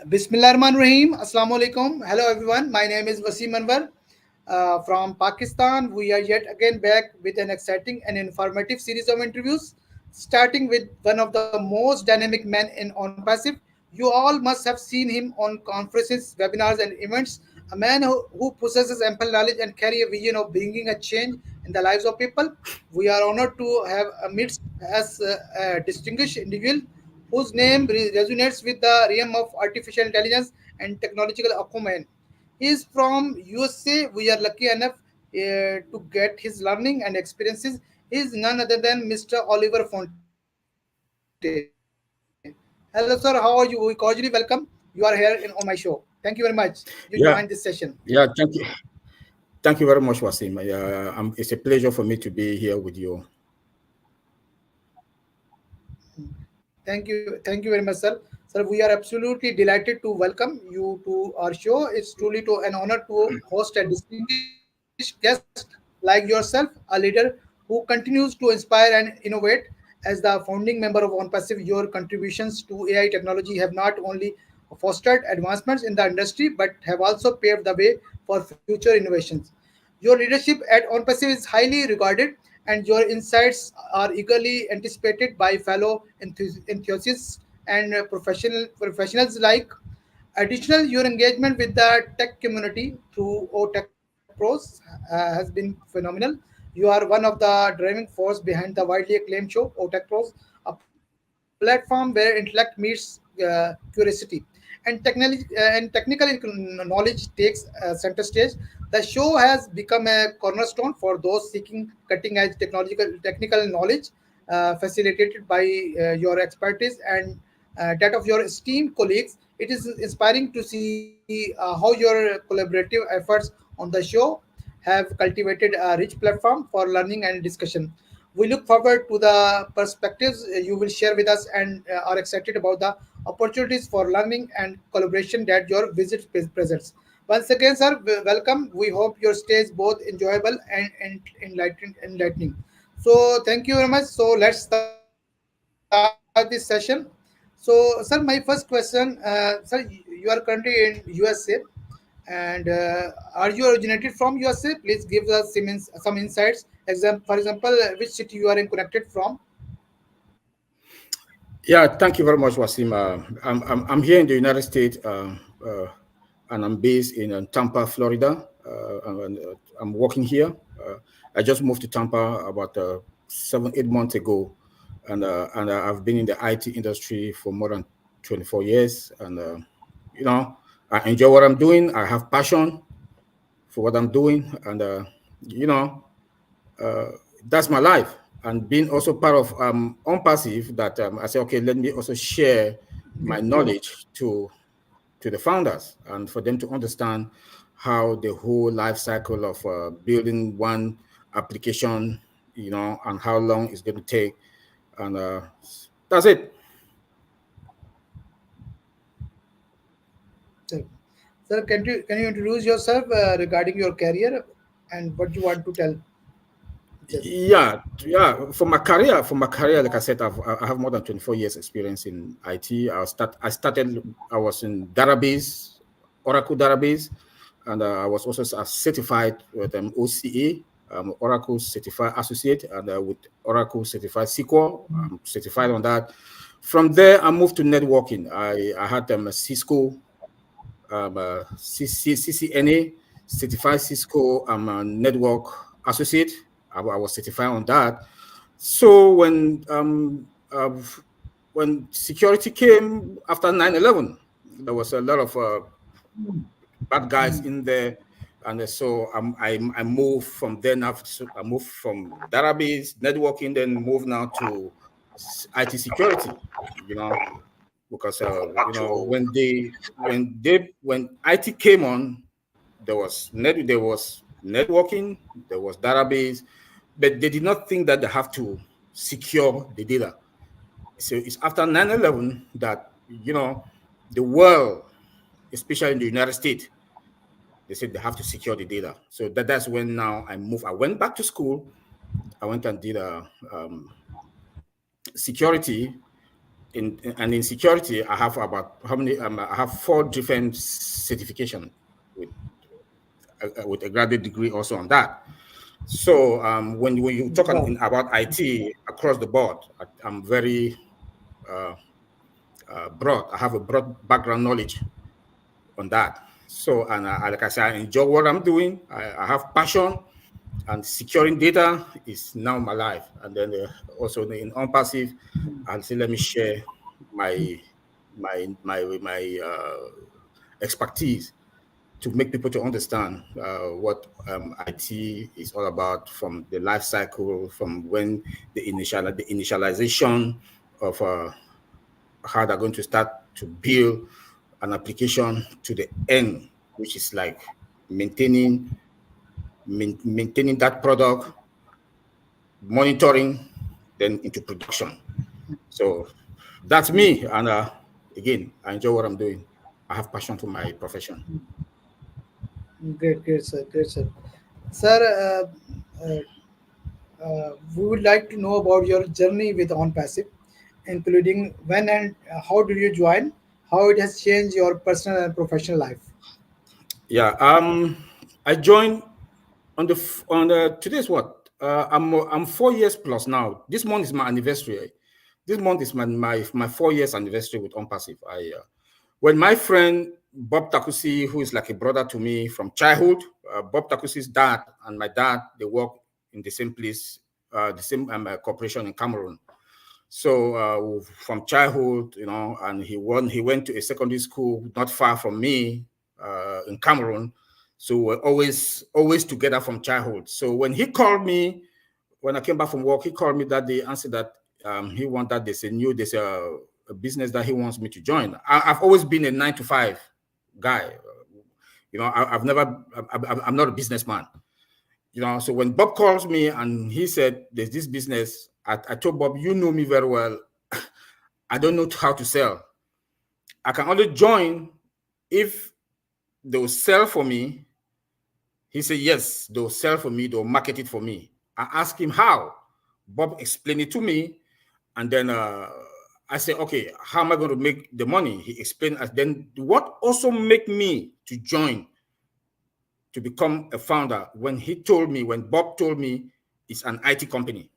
Bismillahirrahmanirrahim. Assalamu alaikum. Hello everyone. My name is Waseem Anwar from Pakistan. We are yet again back with an exciting and informative series of interviews, starting with one of the most dynamic men in OnPassive. You all must have seen him on conferences, webinars, and events. A man who possesses ample knowledge and carry a vision of bringing a change in the lives of people. We are honored to have amidst as a distinguished individual whose name resonates with the realm of artificial intelligence and technological acumen. He is from USA. We are lucky enough to get his learning and experiences. He is none other than Mr. Oliver Fonteh. Hello, sir. How are you? We cordially welcome. You are here on my show. Thank you very much. You joined this session. Yeah, yeah. Thank you very much, Wasim. It's a pleasure for me to be here with you. Thank you very much, sir. Sir, we are absolutely delighted to welcome you to our show. It's truly an honor to host a distinguished guest like yourself, a leader who continues to inspire and innovate. As the founding member of OnPassive, your contributions to AI technology have not only fostered advancements in the industry but have also paved the way for future innovations. Your leadership at OnPassive is highly regarded, and your insights are eagerly anticipated by fellow enthusiasts and professionals like. Additional, your engagement with the tech community through OTech Pros has been phenomenal. You are one of the driving force behind the widely acclaimed show OTech Pros, a platform where intellect meets curiosity, and technical knowledge takes center stage. The show has become a cornerstone for those seeking cutting-edge technical knowledge, facilitated by your expertise and that of your esteemed colleagues. It is inspiring to see how your collaborative efforts on the show have cultivated a rich platform for learning and discussion. We look forward to the perspectives you will share with us and are excited about the opportunities for learning and collaboration that your visit presents. Once again, sir, welcome. We hope your stay is both enjoyable and enlightening. So, thank you very much. So, let's start this session. So, sir, my first question, sir, you are currently in USA, and are you originated from USA? Please give us some insights. For example, which city you are in connected from? Yeah, thank you very much, Wasim. I'm here in the United States, and I'm based in Tampa, Florida. I'm working here. I just moved to Tampa about 7, 8 months ago, and I've been in the IT industry for more than 24 years. And you know, I enjoy what I'm doing. I have passion for what I'm doing, and you know, uh, that's my life. And being also part of OnPassive, that I say, okay, let me also share my knowledge to the founders and for them to understand how the whole life cycle of building one application, and how long it's going to take. And that's it. Sir, sir, can you introduce yourself regarding your career and what you want to tell? Just Yeah. For my career, like I said, I have more than 24 years experience in IT. I was in database, Oracle database, and I was also certified with OCA, Oracle Certified Associate, and with Oracle Certified SQL. I'm certified on that. From there, I moved to networking. I had a Cisco, CCNA, certified Cisco network associate. I was certified on that. So when security came after 9/11, there was a lot of bad guys in there, and so I moved from there. Now I moved from database networking, then moved now to IT security. You know, because when IT came on, there was networking, there was database, but they did not think that they have to secure the data. So it's after 9/11 that the world, especially in the United States, they said they have to secure the data. So that's when now I moved. I went back to school. I went and did a security, in security, I have about how many? I have 4 different certification with with a graduate degree also on that. So when you talk Wow. about IT across the board, I'm very uh, broad. I have a broad background knowledge on that. So, and like I said, I enjoy what I'm doing. I have passion, and securing data is now my life. And then also in OnPassive, I'll say, let me share my my expertise to make people to understand what IT is all about, from the life cycle, from when the initialization of how they're going to start to build an application to the end, which is like maintaining maintaining that product, monitoring, then into production. So that's me. And again, I enjoy what I'm doing. I have passion for my profession. Great, great, sir. Great, sir. Sir, we would like to know about your journey with OnPassive, including when and how did you join, how it has changed your personal and professional life. Yeah. I joined on the today's what? I'm 4 years plus now. This month is my anniversary. This month is my 4 years anniversary with OnPassive. I when my friend Bob Takusi, who is like a brother to me from childhood, Bob Takusi's dad and my dad, they work in the same place, the same corporation in Cameroon. So from childhood, and he went to a secondary school not far from me in Cameroon. So we're always together from childhood. So when he called me, when I came back from work, he called me that day, answered that he wanted there's a business that he wants me to join. I've always been a 9 to 5 guy. I've never, I'm not a businessman. So when Bob calls me and he said, there's this business, I told Bob, you know me very well. I don't know how to sell. I can only join if they'll sell for me. He said, yes, they'll sell for me, they'll market it for me. I asked him how. Bob explained it to me. And then I said, okay, how am I going to make the money? He explained. Then what also made me to join, to become a founder, when Bob told me it's an IT company,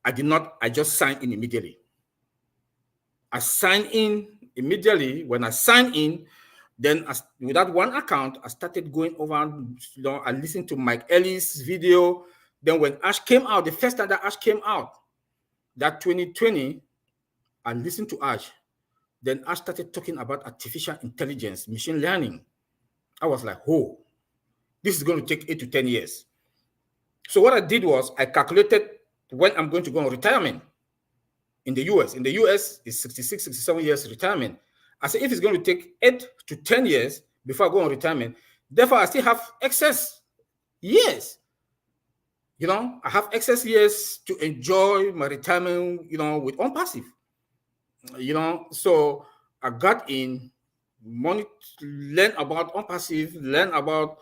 I just signed in immediately. I signed in immediately. When I signed in, then with that one account, I started going over, I listened to Mike Ellis' video. Then when Ash came out, the first time that Ash came out, that 2020, I listened to Ash. Then Ash started talking about artificial intelligence, machine learning. I was like, oh, this is going to take 8 to 10 years. So what I did was I calculated when I'm going to go on retirement in the US. In the US, it's 66, 67 years retirement. I said, if it's going to take 8 to 10 years before I go on retirement, therefore I still have excess years. I have excess years to enjoy my retirement, with OnPassive. So I got in, money, learn about OnPassive, learn about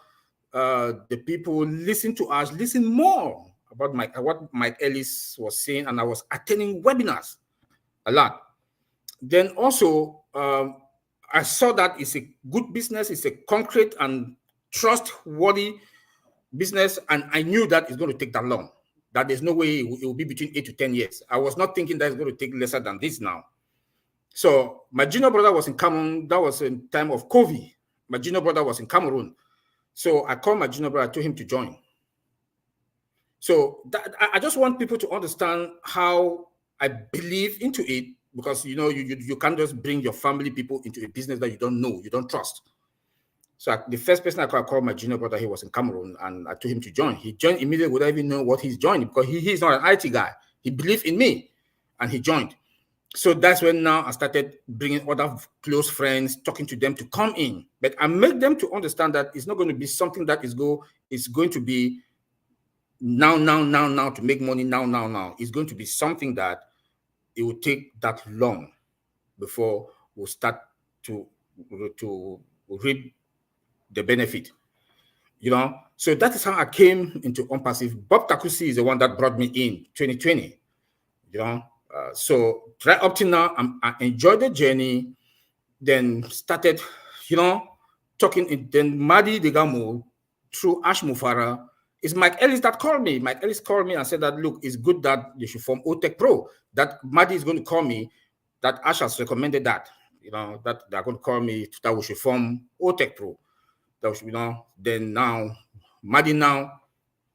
the people, listen to us, listen more about what Mike Ellis was saying, and I was attending webinars a lot. Then also, I saw that it's a good business, it's a concrete and trustworthy business, and I knew that it's going to take that long. That there's no way it will be between 8 to 10 years. I was not thinking that it's going to take lesser than this now. So my junior brother was in Cameroon. That was in time of COVID. My junior brother was in Cameroon. So I called my junior brother, I told him to join. So I just want people to understand how I believe into it, because you can't just bring your family people into a business that you don't know, you don't trust. So the first person I called my junior brother, he was in Cameroon, and I told him to join. He joined immediately without even knowing what he's joining, because he's not an IT guy. He believed in me, and he joined. So that's when now I started bringing other close friends, talking to them to come in. But I make them to understand that it's not going to be something that is going to be now to make money now. It's going to be something that it will take that long before we'll start to reap the benefit. So that is how I came into OnPassive. Bob Takusi is the one that brought me in 2020. So right up till now, I enjoyed the journey. Then started, you know, talking. Then Madi Degamo through Ash Mufareh. It's Mike Ellis that called me. Mike Ellis called me and said that, look, it's good that you should form OTech Pro. That Madi is going to call me. That Ash has recommended that, that they're going to call me that we should form OTech Pro. That we should, then now, Madi now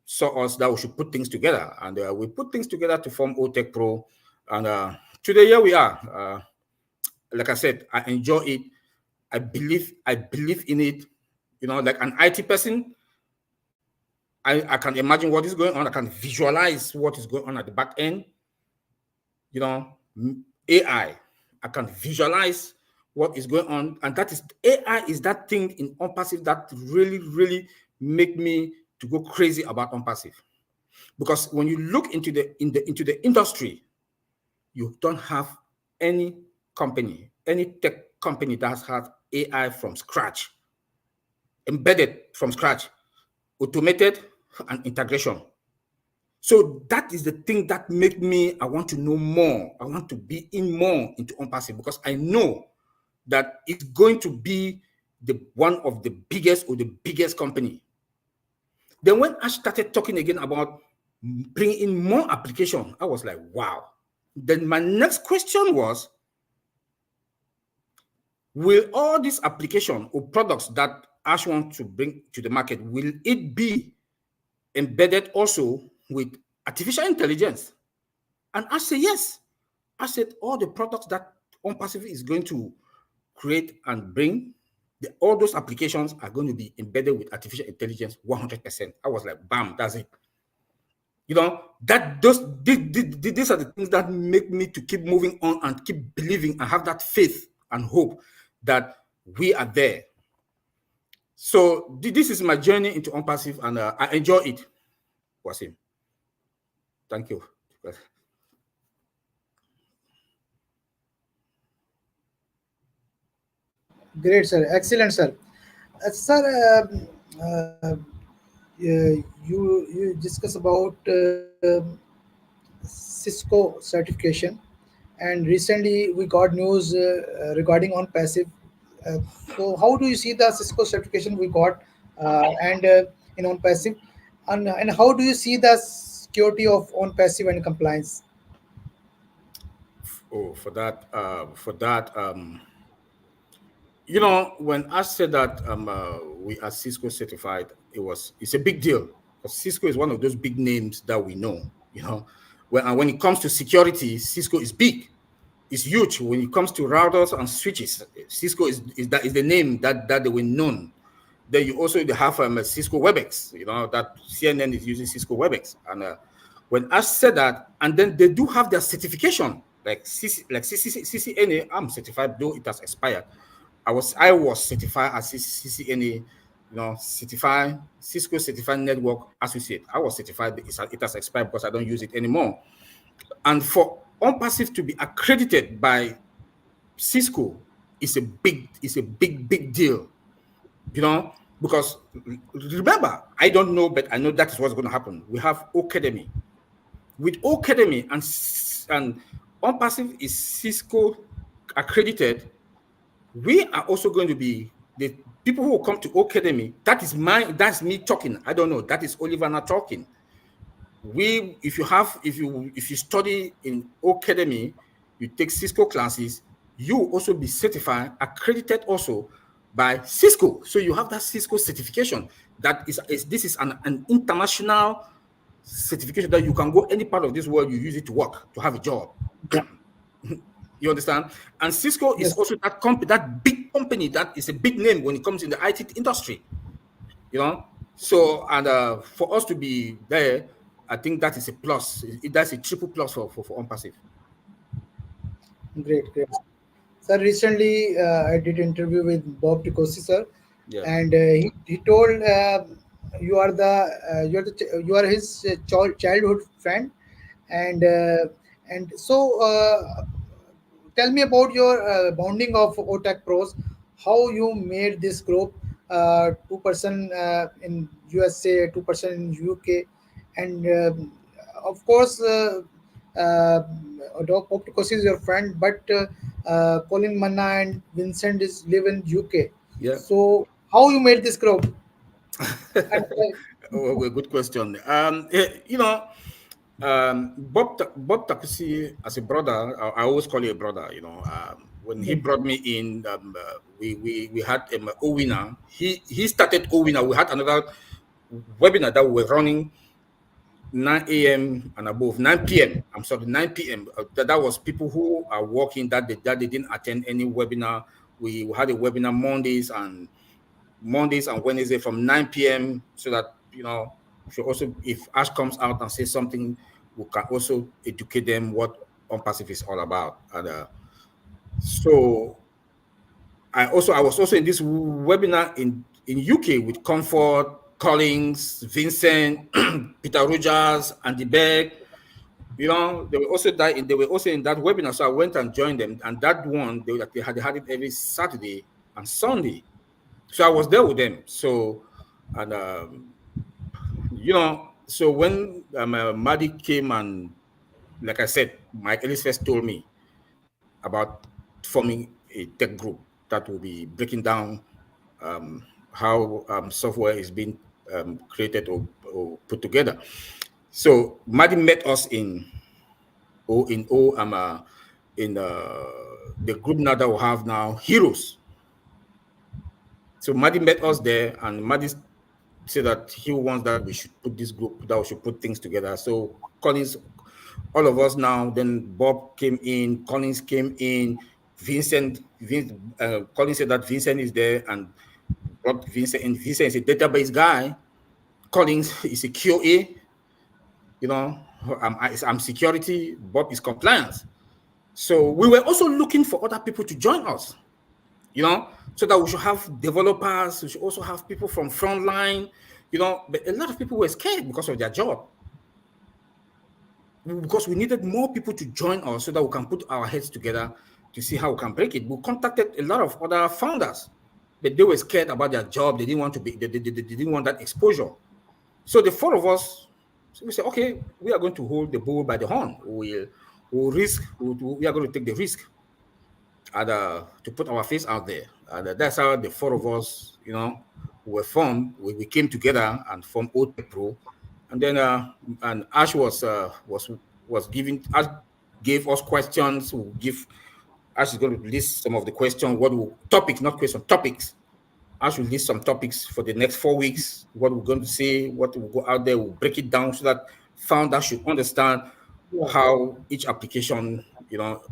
saw us that we should put things together. And we put things together to form OTech Pro. And today, here we are. Like I said, I enjoy it. I believe in it. Like an IT person, I can imagine what is going on. I can visualize what is going on at the back end. AI, I can visualize what is going on, and that is AI is that thing in OnPassive that really, really make me to go crazy about OnPassive. Because when you look into the industry, you don't have any company, any tech company that has AI from scratch, embedded from scratch, automated and integration. So that is the thing that make me, I want to know more. I want to be in more into OnPassive because I know that it's going to be the one of the biggest or the biggest company. Then when I started talking again about bringing in more application, I was like, wow. Then my next question was, will all these application or products that Ash wants to bring to the market, will it be embedded also with artificial intelligence? And I said, yes. I said, all the products that OnPassive is going to create and bring, all those applications are going to be embedded with artificial intelligence 100%. I was like, bam, that's it. These are the things that make me to keep moving on and keep believing and have that faith and hope that we are there. So this is my journey into OnPassive, and I enjoy it. Waseem, thank you. Great, sir. Excellent, sir. Sir, you discuss about Cisco certification, and recently we got news regarding on passive. Uh, so, how do you see the Cisco certification we got and in on passive, and how do you see the security of on passive and compliance? Oh, when I said that we are Cisco certified, it's a big deal because Cisco is one of those big names that we know. When it comes to security, Cisco is big. It's huge. When it comes to routers and switches, Cisco is the name that they were known. Then you also have Cisco WebEx. That CNN is using Cisco WebEx, and when I said that, and then they do have their certification, like CCNA. I'm certified, though it has expired. I was certified as CCNA, certified Cisco Certified Network Associate. I was certified. It has expired because I don't use it anymore. And for OnPassive to be accredited by Cisco is a big deal, because remember, I don't know, but I know that is what's going to happen. We have Academy. With Academy and OnPassive is Cisco accredited, we are also going to be the people who will come to Academy. That's me talking. I don't know. That is Oliver not talking. If you study in Academy, you take Cisco classes, you will also be certified, accredited also by Cisco. So you have that Cisco certification. This is an international certification that you can go any part of this world, you use it to work, to have a job. You understand? And Cisco is Yes, also that big company that is a big name when it comes in the IT industry. So, and for us to be there, I think that is a plus. That's a triple plus for OnPassive. great, great. Sir, recently I did interview with Bob Ticosi, sir, Yeah. and he told you are his childhood friend, and so tell me about your bonding of OTAC pros, how you made this group, 2% in USA, 2% in UK, and of course. uh, Octopus is your friend, but Colin Manna and Vincent is live in UK. Yeah. So how you made this group? And Oh, well, good question. Bob Takusi, as a brother, I always call you a brother. When he brought me in, we had Owina. He started Owina. We had another webinar that we were running 9 a.m. and above, 9 p.m. I'm sorry, 9 p.m. That was people who are working that they didn't attend any webinar. We had a webinar Mondays and Wednesday from 9 p.m. so that should also, if Ash comes out and says something, we can also educate them what OnPassive is all about. And so I was also in this webinar in UK with Comfort, Collins, Vincent, Peter Rogers, Andy Beck. They were also in that webinar. So I went and joined them. And that one, they had it every Saturday and Sunday. So I was there with them. So, and so when Maddie came, and like I said, Mike Ellis first told me about forming a tech group that will be breaking down how software is being created or put together. So Maddie met us in in the group now that we have now, Heroes. So Maddie met us there, and Maddie said that he wants that we should put this group, that we should put things together. So Collins, all of us now, then Bob came in, Collins came in, Collins said that Vincent is there and brought Vincent in. Vincent is a database guy. Collins is a QA, I'm security, Bob is compliance. So we were also looking for other people to join us, so that we should have developers, we should also have people from frontline, but a lot of people were scared because of their job. Because we needed more people to join us so that we can put our heads together to see how we can break it. We contacted a lot of other founders, but they were scared about their job. They didn't want they didn't want that exposure. So the four of us, we said, okay, we are going to hold the bull by the horn. We are going to take the risk and to put our face out there. And that's how the four of us, were formed. We came together and formed OTech Pro. And then and Ash Ash gave us questions. Ash is going to list some of the questions. Topics. Ash will list some topics for the next 4 weeks. What we're going to say, what will go out there. We'll break it down so that founders should understand yeah, how each application,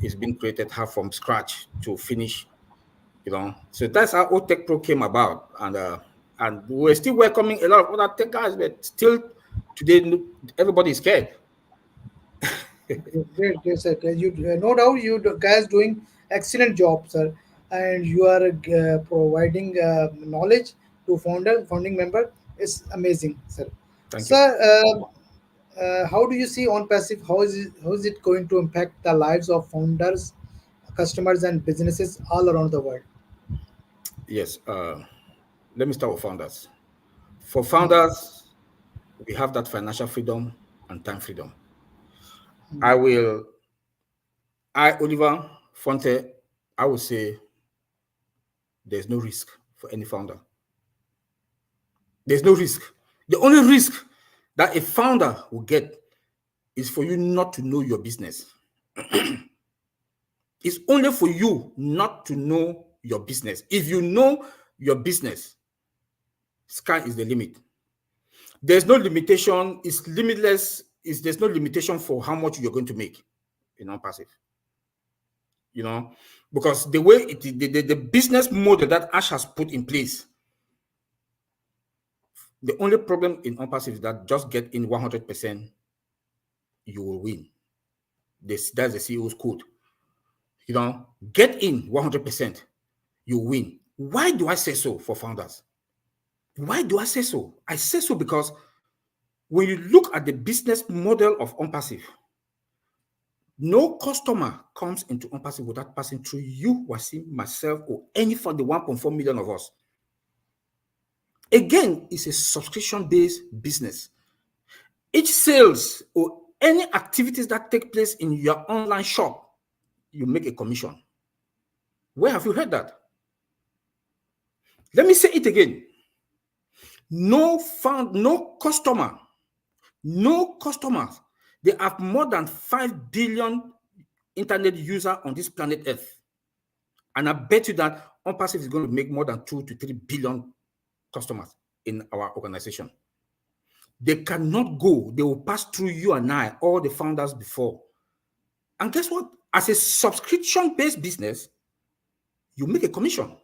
is being created, how from scratch to finish. So that's how OTech Pro came about, and we're still welcoming a lot of other tech guys, but still today everybody is scared. great, great, sir. You no doubt guys doing excellent job, sir, and you are providing knowledge to founding member is amazing, sir. Thank you. Sir, how do you see on passive? How is it going to impact the lives of founders, customers, and businesses all around the world? Yes. Let me start with founders. For Hmm, founders, we have that financial freedom and time freedom. hmm. I will, Oliver Fonteh, I will say there's no risk for any founder. There's no risk. The only risk that a founder will get is for you not to know your business. It's only for you not to know your business. If you know your business, sky is the limit. There's no limitation. It's limitless. There's no limitation for how much you're going to make in OnPassive. You know, because the way the business model that Ash has put in place, the only problem in OnPassive is that just get in 100%, you will win. That's the CEO's code. Get in 100%, you win. Why do I say so for founders? Why do I say so? I say so because when you look at the business model of OnPassive, no customer comes into OnPassive without passing through you, Waseem, myself, or any for the 1.4 million of us. Again, it's a subscription-based business. Each sales or Any activities that take place in your online shop, you make a commission. Where have you heard that? Let me say it again. No customer, no customers. They have more than 5 billion internet users on this planet Earth. And I bet you that OnPassive is going to make more than 2 to 3 billion customers in our organization. They cannot go. They will pass through you and I, all the founders before. And guess what? As a subscription-based business, you make a commission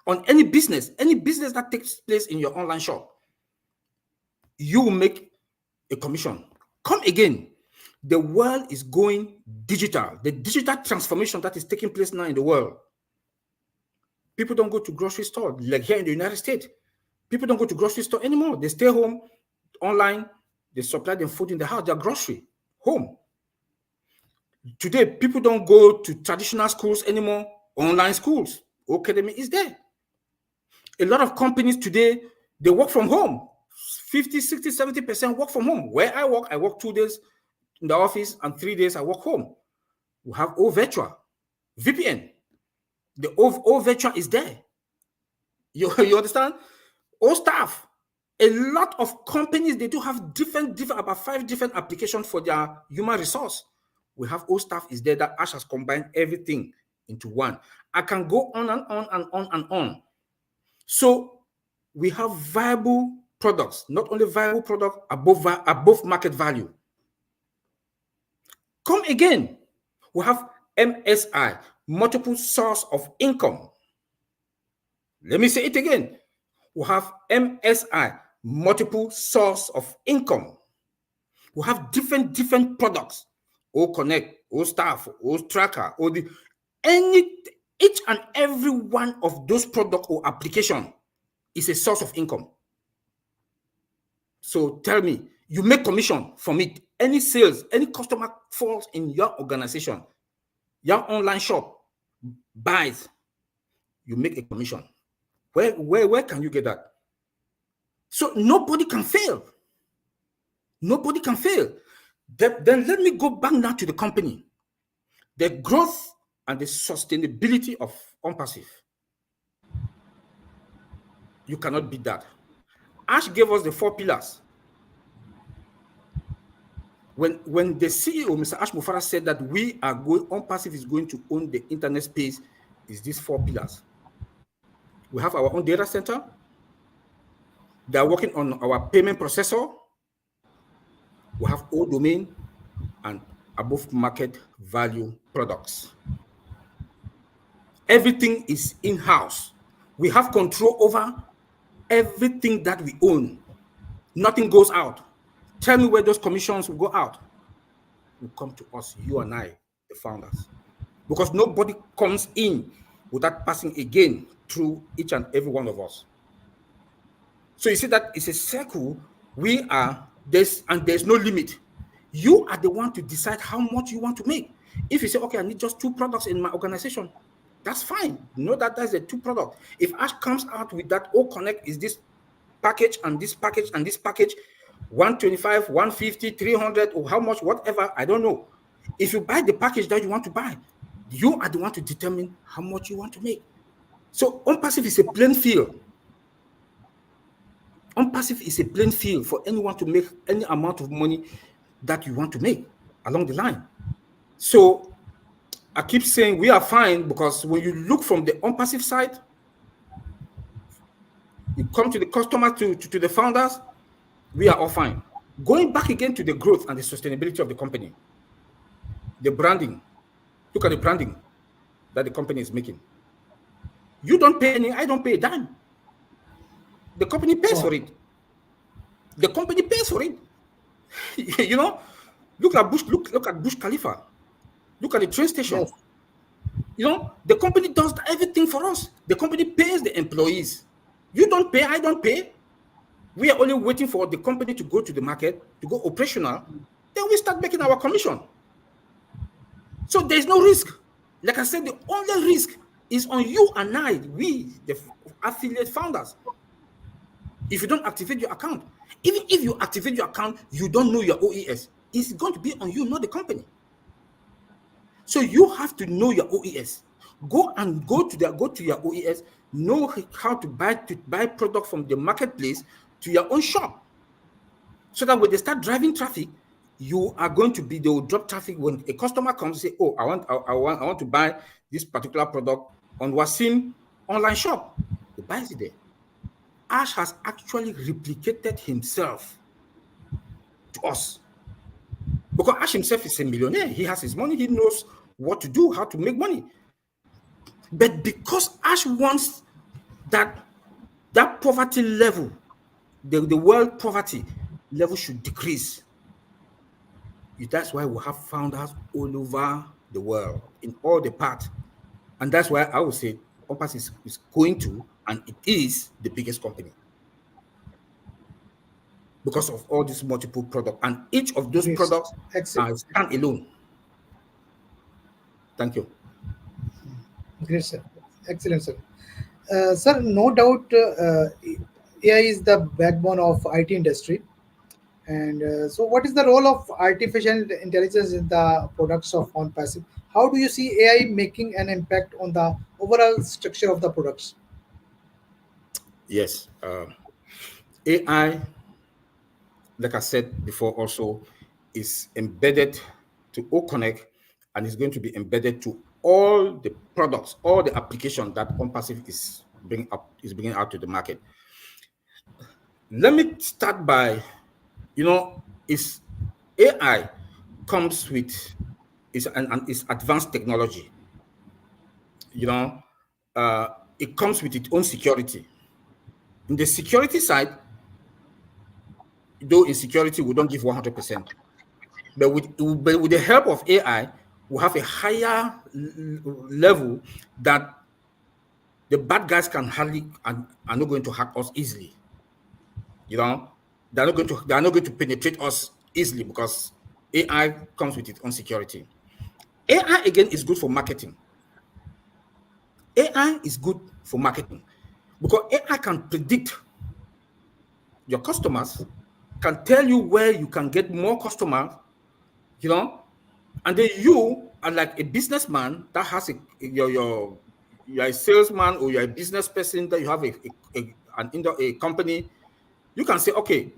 on any business that takes place in your online shop. You will make a commission. Come again. The world is going digital. The digital transformation that is taking place now in the world. People don't go to grocery store like here in the United States. People don't go to grocery store anymore. They stay home, online. They supply them food in the house, their grocery, home. Today, people don't go to traditional schools anymore. Online schools. Academy is there. A lot of companies today, they work from home. 50, 60, 70% work from home. Where I work 2 days in the office and 3 days I work home. We have all virtual, VPN. The all virtual is there. You understand? All staff. A lot of companies, they do have about 5 different applications for their human resource. We have all staff is there that Ash has combined everything into one. I can go on and on and on and on. So we have viable products, not only viable product above market value. Come again. We have MSI, multiple source of income. Let me say it again. We have MSI, multiple source of income. We have different products. O Connect, O Staff, O Tracker, each and every one of those products or application is a source of income. So tell me, you make commission from it. Any sales, any customer falls in your organization, your online shop, buys, you make a commission. Where can you get that? So nobody can fail. Nobody can fail. Then let me go back now to the company. The growth and the sustainability of OnPassive. You cannot beat that. Ash gave us the 4 pillars. When the CEO, Mr. Ash Mufareh, said that OnPassive is going to own the internet space, is these 4 pillars. We have our own data center. They are working on our payment processor. We have all domain and above market value products. Everything is in-house. We have control over everything that we own. Nothing goes out. Tell me where those commissions will go out. Will come to us, you and I, the founders. Because nobody comes in without passing again through each and every one of us. So you see that it's a circle. There's no limit. You are the one to decide how much you want to make. If you say, okay, I need just 2 products in my organization, that's fine. Know that that's the 2 products. If Ash comes out with that, O Connect is this package and this package and this package, 125, 150, 300, or how much, whatever, I don't know. If you buy the package that you want to buy, you are the one to determine how much you want to make. So OnPassive is a plain field. OnPassive is a plain field for anyone to make any amount of money that you want to make along the line. So I keep saying we are fine, because when you look from the OnPassive side, you come to the customer, to the founders, we are all fine. Going back again to the growth and the sustainability of the company, the branding. Look at the branding that the company is making. You don't pay any, I don't pay a dime. The company pays for it. The company pays for it. You know, look at Bush Khalifa. Look at the train station. Yes. You know, the company does everything for us. The company pays the employees. You don't pay, I don't pay. We are only waiting for the company to go to the market, to go operational. Then we start making our commission. So there's no risk. Like I said, the only risk is on you and I, we, the affiliate founders. If you don't activate your account, even if you activate your account, you don't know your OES. is going to be on you, not the company. So you have to know your OES. Go to your OES, know how to buy product from the marketplace to your own shop. So that when they start driving traffic, they will drop traffic when a customer comes and say, oh, I want to buy this particular product on Waseem online shop. He buys it there. Ash has actually replicated himself to us. Because Ash himself is a millionaire. He has his money. He knows what to do, how to make money. But because Ash wants that poverty level, the world poverty level should decrease. That's why we have founders all over the world, in all the parts. And that's why I would say OnPassive is going to, and it is the biggest company because of all these multiple products. And each of those Great, sir. products Excellent. stand alone. Thank you. Great, sir. Excellent, sir. Sir, no doubt, AI is the backbone of IT industry. And so, what is the role of artificial intelligence in the products of OnPassive? How do you see AI making an impact on the overall structure of the products? Yes. AI, like I said before, also is embedded to OConnect and is going to be embedded to all the products, all the applications that OnPassive is bringing out to the market. Let me start by, is AI comes with is advanced technology. You know, uh, it comes with its own security. In the security side, though in security we don't give 100%, but with the help of AI, we have a higher level that the bad guys can hardly and are not going to hack us easily. You know, they are not going to penetrate us easily because AI comes with its own security. AI again is good for marketing. AI is good for marketing because AI can predict your customers, can tell you where you can get more customers, you know, and then you are like a businessman that has you're a salesman or you're a business person that you have a company. You can say, okay,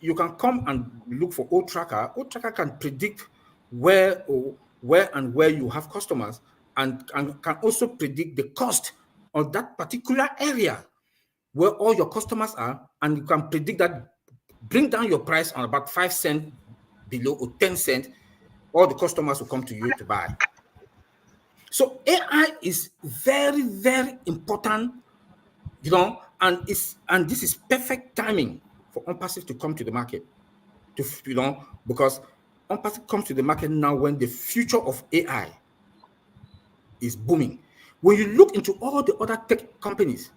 you can come and look for old tracker. Old tracker can predict where you have customers and can also predict the cost of that particular area where all your customers are, and you can predict that, bring down your price on about 5 cents below or 10 cents, all the customers will come to you to buy. So AI is very, very important, and this is perfect timing for OnPassive to come to the market. Because OnPassive comes to the market now when the future of AI is booming. When you look into all the other tech companies,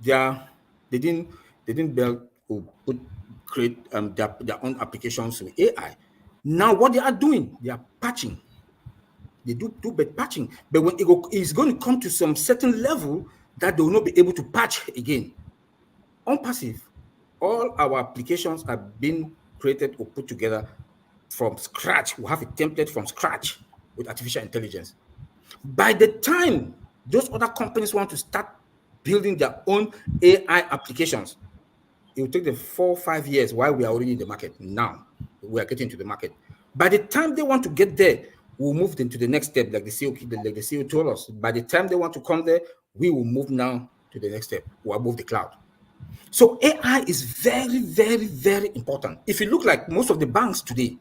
they are they didn't they didn't build or create their own applications with AI. Now what they are doing, they are patching. They do bad patching, but when it's going to come to some certain level that they will not be able to patch again. OnPassive, all our applications are being created or put together from scratch. We have a template from scratch with artificial intelligence. By the time those other companies want to start building their own AI applications, it will take them 4 or 5 years while we are already in the market. Now we are getting to the market. By the time they want to get there, we'll move them to the next step, like the CEO told us. By the time they want to come there, we will move now to the next step. We'll move the cloud. So AI is very, very, very important. If you look like most of the banks today,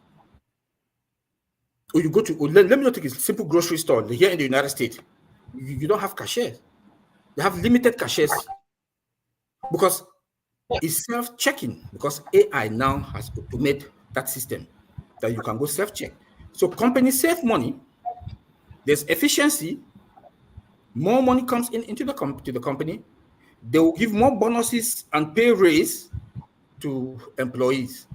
or you go to, let me not take a simple grocery store here in the United States, you don't have cashiers. They have limited cashiers because it's self-checking, because AI now has automated that system that you can go self-check. So companies save money, there's efficiency, more money comes into to the company. They will give more bonuses and pay raise to employees.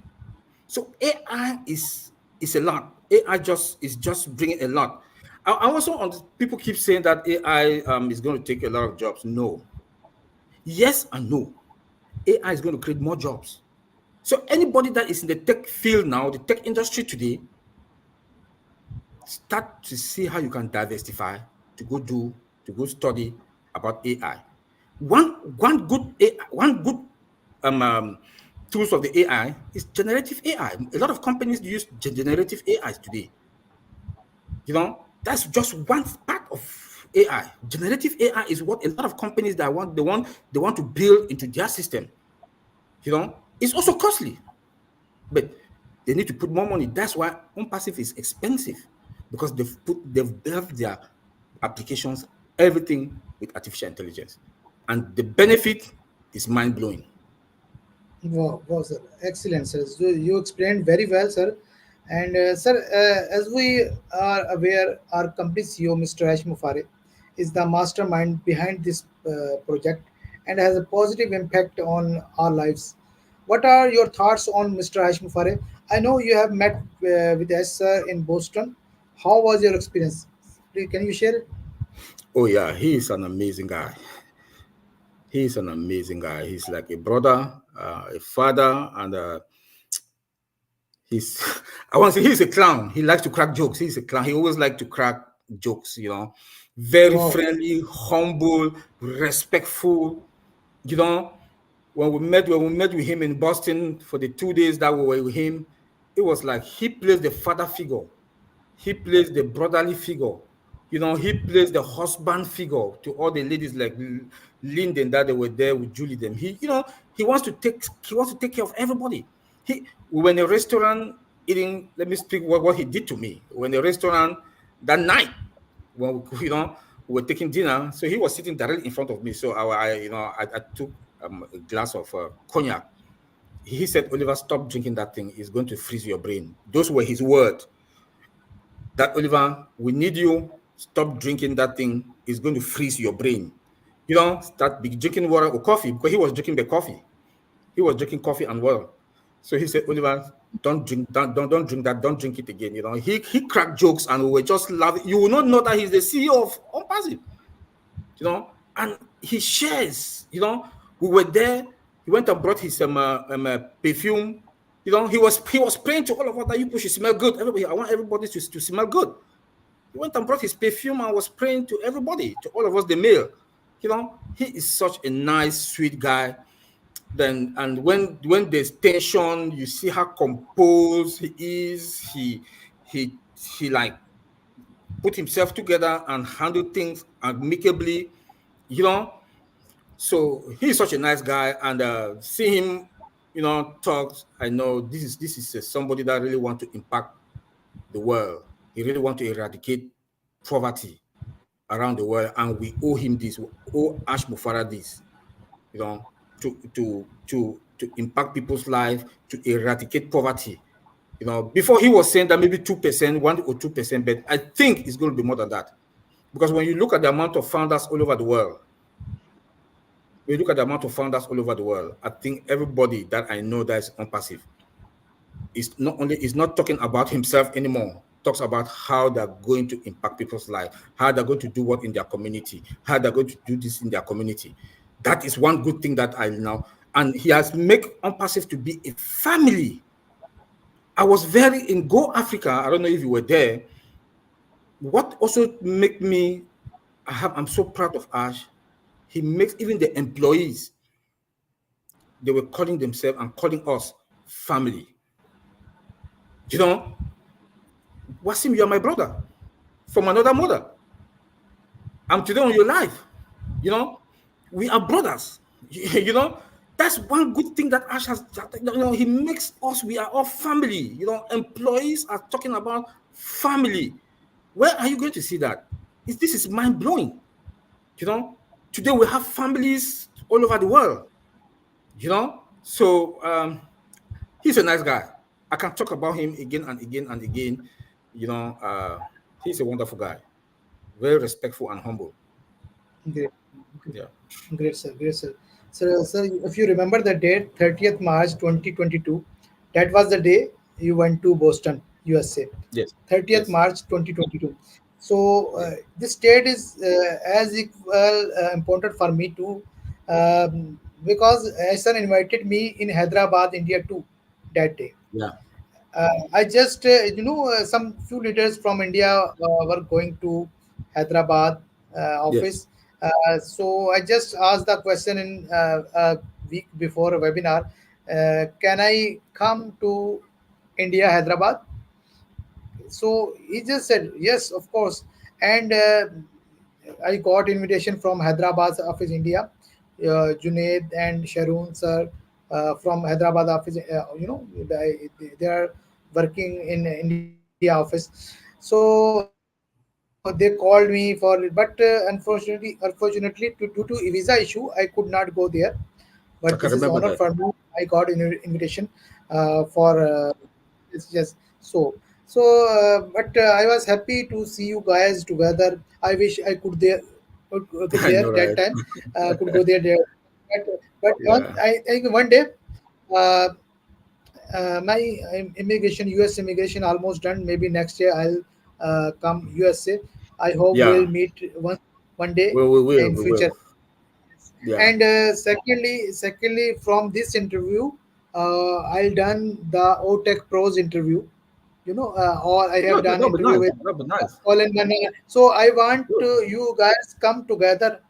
So AI is a lot. AI is just bringing a lot. I also people keep saying that AI is going to take a lot of jobs. No, yes and no. AI is going to create more jobs. So anybody that is in the tech field now, the tech industry today, start to see how you can diversify to go study about AI. One good um, um, tools of the AI is generative AI. A lot of companies use generative AI today. You know, that's just one part of AI. Generative AI is what a lot of companies that they want to build into their system. You know, it's also costly, but they need to put more money. That's why OnPassive is expensive because they've built their applications, everything with artificial intelligence, and the benefit is mind blowing. Wow, wow, sir. Excellent, sir. So you explained very well, sir. And sir, as we are aware, our company CEO, Mr. Ash Mufareh, is the mastermind behind this project and has a positive impact on our lives. What are your thoughts on Mr. Ash Mufareh? I know you have met with us, sir, in Boston. How was your experience? Please, can you share it? Oh yeah, he is an amazing guy. He's an amazing guy. He's like a brother, a father, and he's I want to say he's a clown. He likes to crack jokes. He's a clown. He always likes to crack jokes, you know. Very Wow, friendly, humble, respectful. You know, when we met with him in Boston for the 2 days that we were with him, it was like he plays the father figure. He plays the brotherly figure. You know, he plays the husband figure to all the ladies like Linden that they were there with Julie. Them. He wants to take care of everybody. We were in a restaurant eating. Let me speak what he did to me. We were in a restaurant that night when we were taking dinner. So he was sitting directly in front of me. So I took a glass of cognac. He said, Oliver, stop drinking that thing. It's going to freeze your brain. Those were his words. That Oliver, we need you. Stop drinking that thing. It's going to freeze your brain. Start drinking water or coffee because he was drinking the coffee. He was drinking coffee and water. So he said, Oliver, don't drink that. Don't drink it again. He cracked jokes and we were just laughing. You will not know that he's the CEO of OnPassive. And he shares. We were there. He went and brought his perfume. He was praying to all of us that you people should smell good. Everybody, I want everybody to smell good. He went and brought his perfume and was praying to everybody, to all of us, the male. He is such a nice, sweet guy. Then, and when there's tension, you see how composed he is. He he like put himself together and handle things amicably. You know, so he's such a nice guy, and see him, talk. I know this is somebody that really want to impact the world. He really want to eradicate poverty around the world, and we owe him this. We owe Ash Mufareh this, you know, to impact people's life, to eradicate poverty. Before he was saying that maybe 2%, 1 or 2%, but I think it's going to be more than that, because when you look at the amount of founders all over the world, I think everybody that I know that is OnPassive is not talking about himself anymore. Talks about how they're going to impact people's life, how they're going to do what in their community, how they're going to do this in their community. That is one good thing that I know. And he has made OnPassive to be a family. I was very in Go Africa. I don't know if you were there. What also make me, I'm so proud of Ash. He makes even the employees, they were calling themselves and calling us family. You know, Wasim, you are my brother from another mother. I'm today on your life. We are brothers. That's one good thing that Ash has. He makes us. We are all family. Employees are talking about family. Where are you going to see that? This is mind blowing. Today we have families all over the world. So he's a nice guy. I can talk about him again and again and again. He's a wonderful guy, very respectful and humble. great. Yeah. Great, sir. Great, sir. Sir, if you remember the date, 30th March 2022, that was the day you went to Boston, USA. Yes. 30th Yes. March 2022. So, Yeah. this date is as equal important for me too, because Ehsan invited me in Hyderabad, India too. that day. Yeah. I just, some few leaders from India were going to Hyderabad Yes. office. So I just asked the question in a week before a webinar. Can I come to India, Hyderabad? So he just said yes, of course. And I got invitation from Hyderabad office, India. Junaid and Sharoon sir from Hyderabad office. They are working in India office. So they called me for, but unfortunately, due to visa issue, I could not go there. But this is honor I can for me. remember that. I got invitation for it's just so. But I was happy to see you guys together. I wish I could there, could I there know, that right? time, could go there. But Yeah. I think one day, uh, my immigration, US immigration almost done. Maybe next year I'll come USA. I hope Yeah. we'll meet one day We will. in We will. future. Yeah. And secondly, from this interview, I'll done the OTech Pros interview. Or I have done That'll be interview nice. with That'll be nice. Colin Manna. So I want Good. you guys come together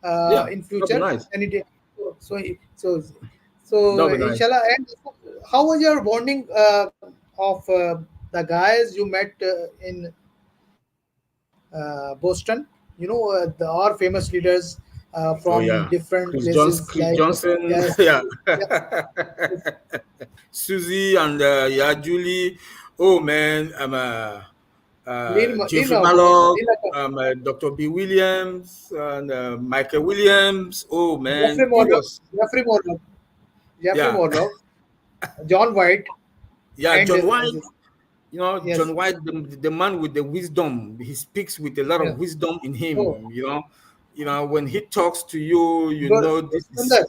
Yeah. in That'll be future nice. any day. So That'll be nice. inshallah. And how was your bonding of the guys you met in Boston? Our famous leaders from Oh yeah. different Chris places Johnson. like Chris Johnson. yes, Yeah. yeah, yes, Susie and yeah, Julie. Oh man, I'm Jeffrey Lina, Mallock, Lina, Dr. B. Williams, and Michael Williams. Oh man, Jeffrey it Morlock, was Jeffrey Morlock, Jeffrey yeah, Morlock, John White, yeah. and John White, yes, John White, the man with the wisdom. He speaks with a lot of yeah. wisdom in So, him. When he talks to you, this is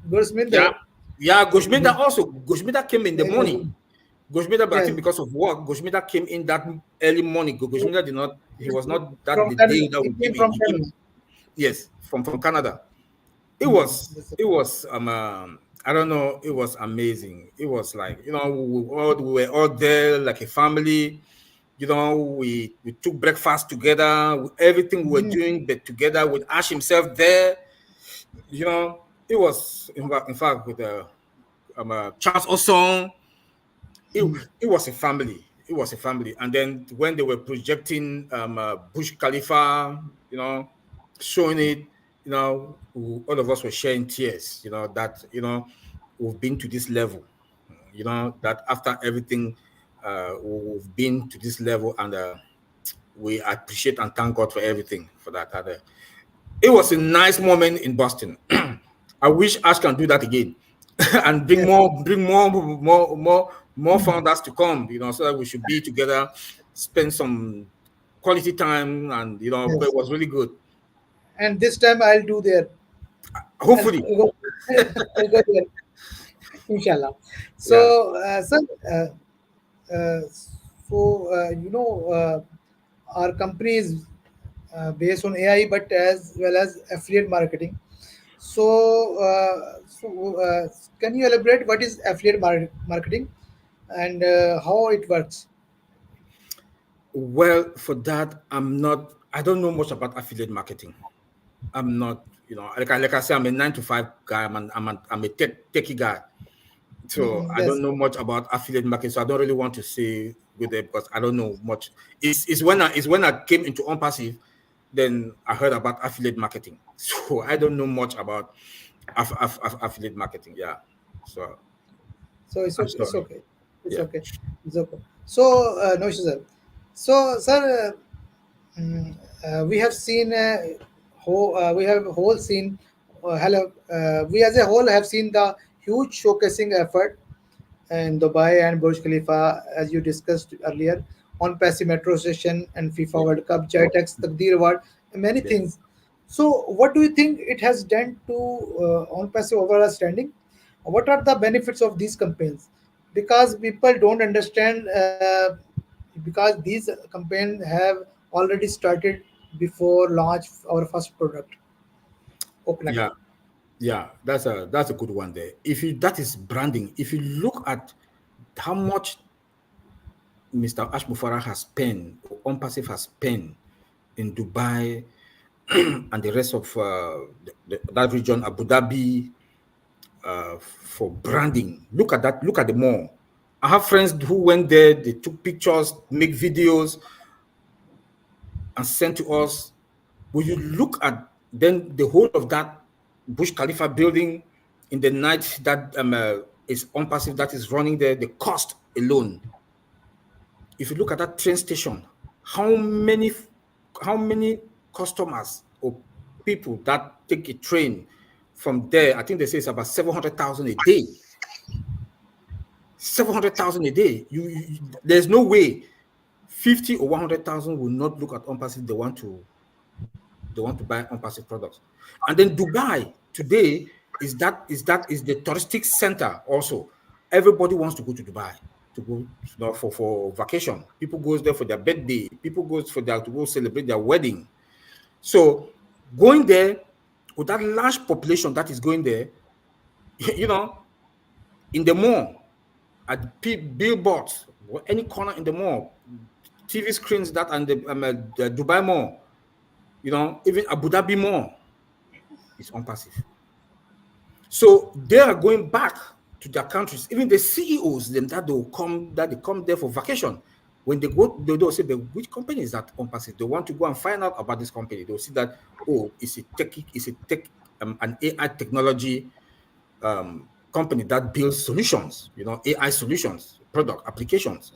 Gursminder, yeah, Gursminder, yeah. he's, Goshmeda came in the morning. Goshmeda, but I think yes, because of work, Goshmeda came in that early morning. Goshmeda did not. He he's was not that from the Canada. day that He we came came in. from He came, Canada. yes, from Canada. It Hmm, was yes, it was I don't know. It was amazing. It was like we were all there like a family. We took breakfast together. Everything we were mhm, doing, but together with Ash himself there. It was in fact with Charles Osong. it, mhm, it was a family. It was a family. And then when they were projecting Bush Khalifa, showing it, all of us were sharing tears, that, we've been to this level, that after everything, we've been to this level, and we appreciate and thank God for everything for that. And, it was a nice moment in Boston. I wish Ash can do that again, and bring yes, more founders to come. So that we should be together, spend some quality time, and but it yes. was really good. And this time I'll do there. I'll Hopefully, go, I'll go there, inshallah. yeah, So, sir, uh, our company is based on AI, but as well as affiliate marketing. So, can you elaborate what is affiliate marketing and how it works? well, for that, I don't know much about affiliate marketing. I'm not, like I say, I'm a 9 to 5 guy. I'm a techie guy. So Mm, I don't yes, know much about affiliate marketing. So I don't really want to say with it because I don't know much. It's when I came into OnPassive, then I heard about affiliate marketing. So I don't know much about affiliate marketing. Yeah. So so it's I'm okay. It's sorry. okay. It's Yeah. okay. It's okay. So, no issue, sir. So, sir, we have seen we have whole seen we as a whole have seen the huge showcasing effort in Dubai and Burj Khalifa, as you discussed earlier, on passive metro station and FIFA Yeah. World Cup, Jitex, Takdir Award, and many Yeah. things. So, what do you think it has done to on passive overall standing? What are the benefits of these campaigns? Because people don't understand, because these campaigns have already started before launch our first product, Open Yeah. Account. Yeah, that's a good one there. If you that is branding. If you look at how much Mr. Ash Mufareh has spent, or OnPassive has spent in Dubai and the rest of that region, Abu Dhabi, for branding. Look at that. Look at the mall. I have friends who went there. They took pictures, make videos, and sent to us. When you look at then the whole of that Bush Khalifa building in the night that is OnPassive that is running there, the cost alone. If you look at that train station, how many how many customers or people that take a train from there? I think they say it's about 700,000 a day. 700,000 a day. There's no way 50 or 100,000 will not look at OnPassive. They want to buy OnPassive products. And then Dubai today is the touristic center also. Everybody wants to go to Dubai to go, for vacation. People goes there for their birthday. People goes to go celebrate their wedding. So going there with that large population that is going there, you know, in the mall, at billboards, or any corner in the mall, TV screens that and the Dubai mall, even Abu Dhabi mall is OnPassive. So they are going back to their countries. Even the CEOs, them that they come there for vacation. When they go, they'll say, "But which company is that OnPassive?" They want to go and find out about this company. They'll see that, oh, it's a tech, an AI technology company that builds solutions, AI solutions, product applications,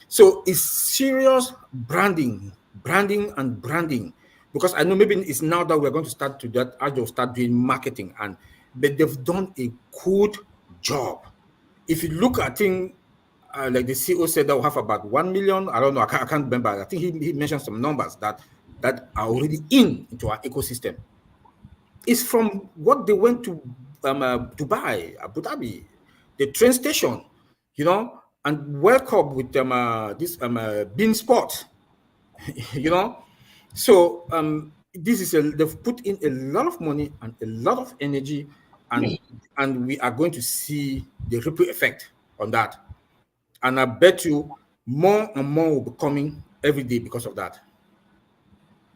So it's serious branding and branding. Because I know maybe it's now that we're going to start to that, I will start doing marketing, but they've done a good job. If you look at things, like the CEO said that we have about 1 million, I don't know, I can't remember. I think he mentioned some numbers that are already into our ecosystem. It's from what they went to Dubai, Abu Dhabi, the train station, and welcome with this bean spot, you know. So this is they've put in a lot of money and a lot of energy, and we are going to see the ripple effect on that. And I bet you more and more will be coming every day because of that,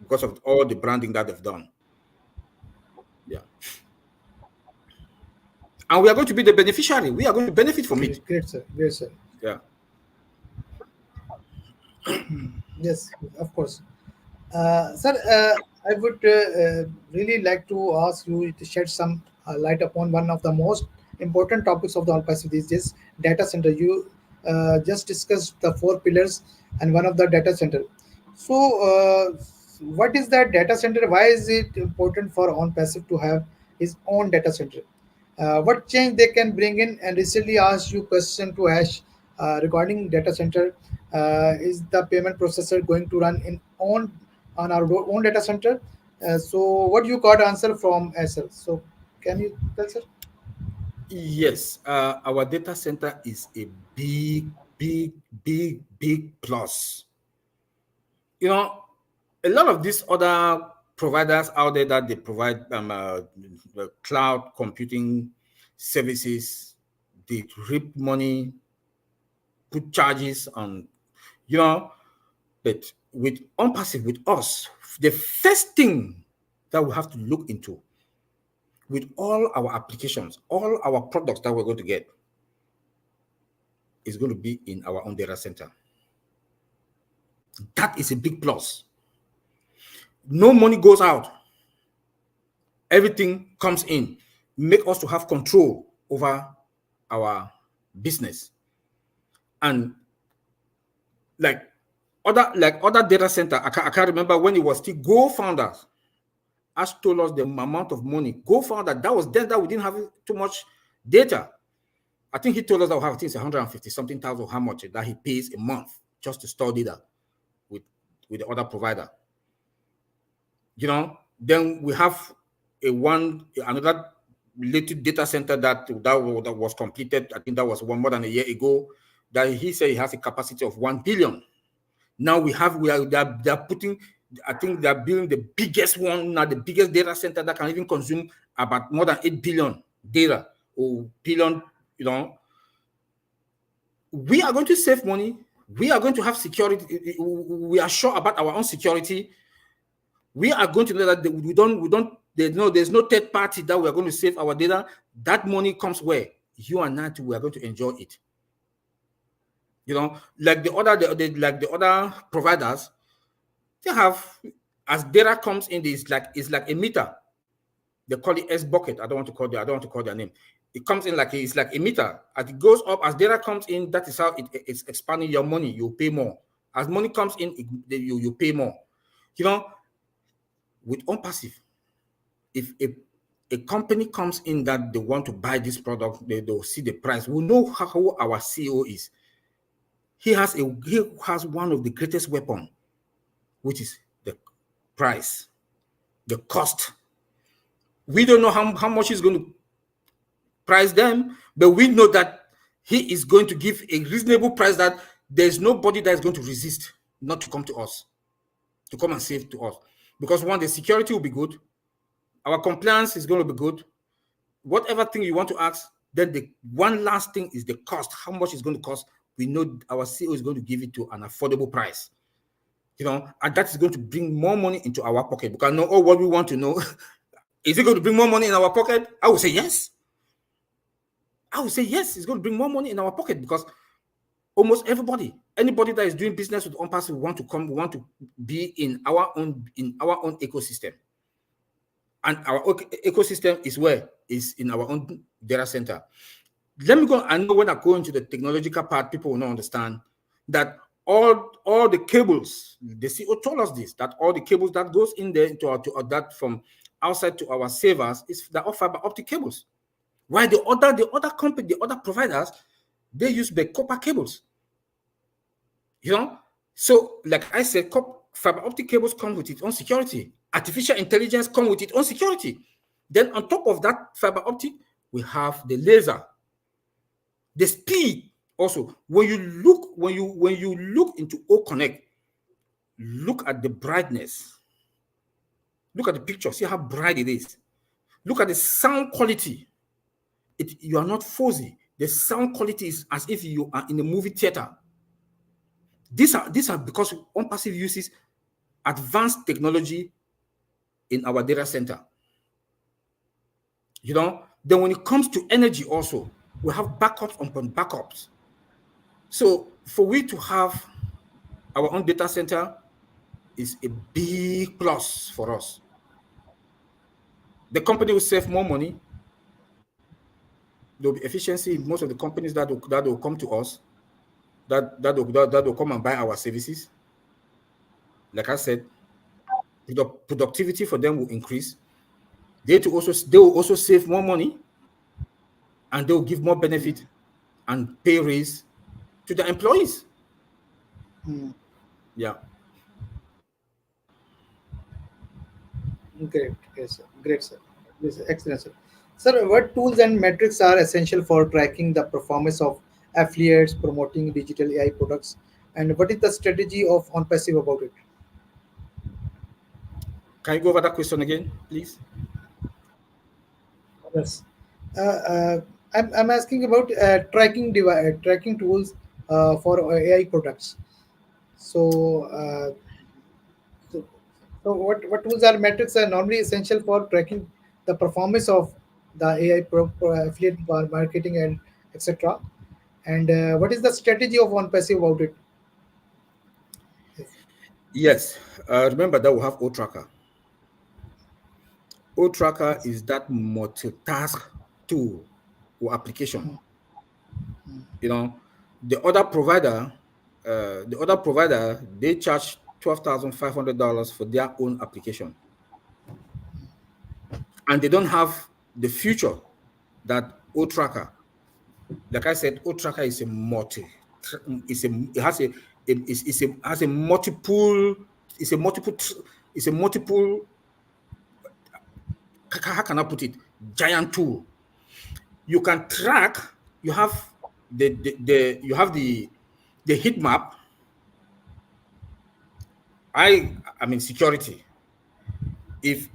because of all the branding that they've done. Yeah. And we are going to be the beneficiary. We are going to benefit from it. Great, sir. Great, sir. Yeah. Yes, of course. Sir, I would really like to ask you to shed some light upon one of the most important topics of the All Passive these days, data center. You just discussed the four pillars and one of the data center. So, what is that data center? Why is it important for On Passive to have his own data center? What change they can bring in? And recently asked you question to Ash regarding data center. Is the payment processor going to run in on our own data center? So what you got answer from SL? So can you tell, sir? Yes, our data center is a big plus. A lot of these other providers out there that they provide cloud computing services, they reap money, put charges on, but with OnPassive, with us, the first thing that we have to look into with all our applications, all our products that we're going to get is going to be in our own data center. That is a big plus. No money goes out. Everything comes in. Make us to have control over our business. And like other data center, I can't remember when it was still Go founders. Ash told us the amount of money. Go founder, that was then that we didn't have too much data. I think he told us that we have, I think it's 150 something thousand, how much that he pays a month just to store data with the other provider. Then we have another related data center that was completed. I think that was more than a year ago. That he said he has a capacity of 1 billion. Now they are putting I think they're building the biggest one now, the biggest data center that can even consume about more than 8 billion data or billion, you know. We are going to save money. We are going to have security. We are sure about our own security. We are going to know that there's no third party that we are going to save our data. That money comes where you and I too, we are going to enjoy it. You know, like like the other providers, they have, as data comes in, it's like a meter. They call it S bucket. I don't want to call their name. It comes in like it's like a meter. As it goes up, as data comes in, that is how it's expanding your money. You pay more. As money comes in, you pay more. You know, with OnPassive, if a company comes in that they want to buy this product, they'll see the price. We know how our CEO is. He has one of the greatest weapon, which is the price, the cost. We don't know how much he's going to price them, but we know that he is going to give a reasonable price that there's nobody that is going to resist not to come to us, to come and save to us. Because one, the security will be good, our compliance is going to be good. Whatever thing you want to ask, then the one last thing is the cost. How much it's going to cost? We know our CEO is going to give it to an affordable price. You know, and that is going to bring more money into our pocket. Because know all what we want to know. Is it going to bring more money in our pocket? I would say yes. I would say yes, it's going to bring more money in our pocket because almost anybody that is doing business with OnPassive want to be in our own ecosystem. And our ecosystem is where? Is in our own data center. Let me go. I know when I go into the technological part, people will not understand that all the cables, the CEO told us this, that all the cables that goes in there that from outside to our servers is the fiber optic cables. While the other company, the other providers, they use the copper cables. You know, so like I said, fiber optic cables come with its own security. Artificial intelligence come with its own security. Then on top of that fiber optic, we have the laser, the speed. Also, when you look into O Connect, look at the brightness. Look at the picture. See how bright it is. Look at the sound quality. You are not fuzzy. The sound quality is as if you are in a movie theater. These are because OnPassive uses advanced technology in our data center. You know, then when it comes to energy also, we have backups upon backups. So for we to have our own data center is a big plus for us. The company will save more money. There'll be efficiency. Most of the companies that will come to us, that will come and buy our services. Like I said, productivity for them will increase. They will also save more money, and they will give more benefit and pay raise to the employees. Yeah. Great, yes, sir. Great, sir. Yes, excellent, sir. Sir, what tools and metrics are essential for tracking the performance of affiliates promoting digital AI products, and what is the strategy of OnPassive about it? Can you go over that question again, please? Yes. Uh, uh, I'm asking about tracking tools for AI products. So, so, so what tools or metrics are normally essential for tracking the performance of the AI affiliate marketing and etc. And what is the strategy of OnePassive about it? Yes. Yes. Remember that we have O Tracker. O Tracker Yes. is that multitask tool or application. You know, the other provider, they charge $12,500 for their own application, and they don't have the feature that O Tracker. Like I said, O Tracker is a multi. It's a it has a it's a has a multiple. It's a multiple. It's a multiple. How can I put it? Giant tool. You can track. You have you have the heat map I mean security. If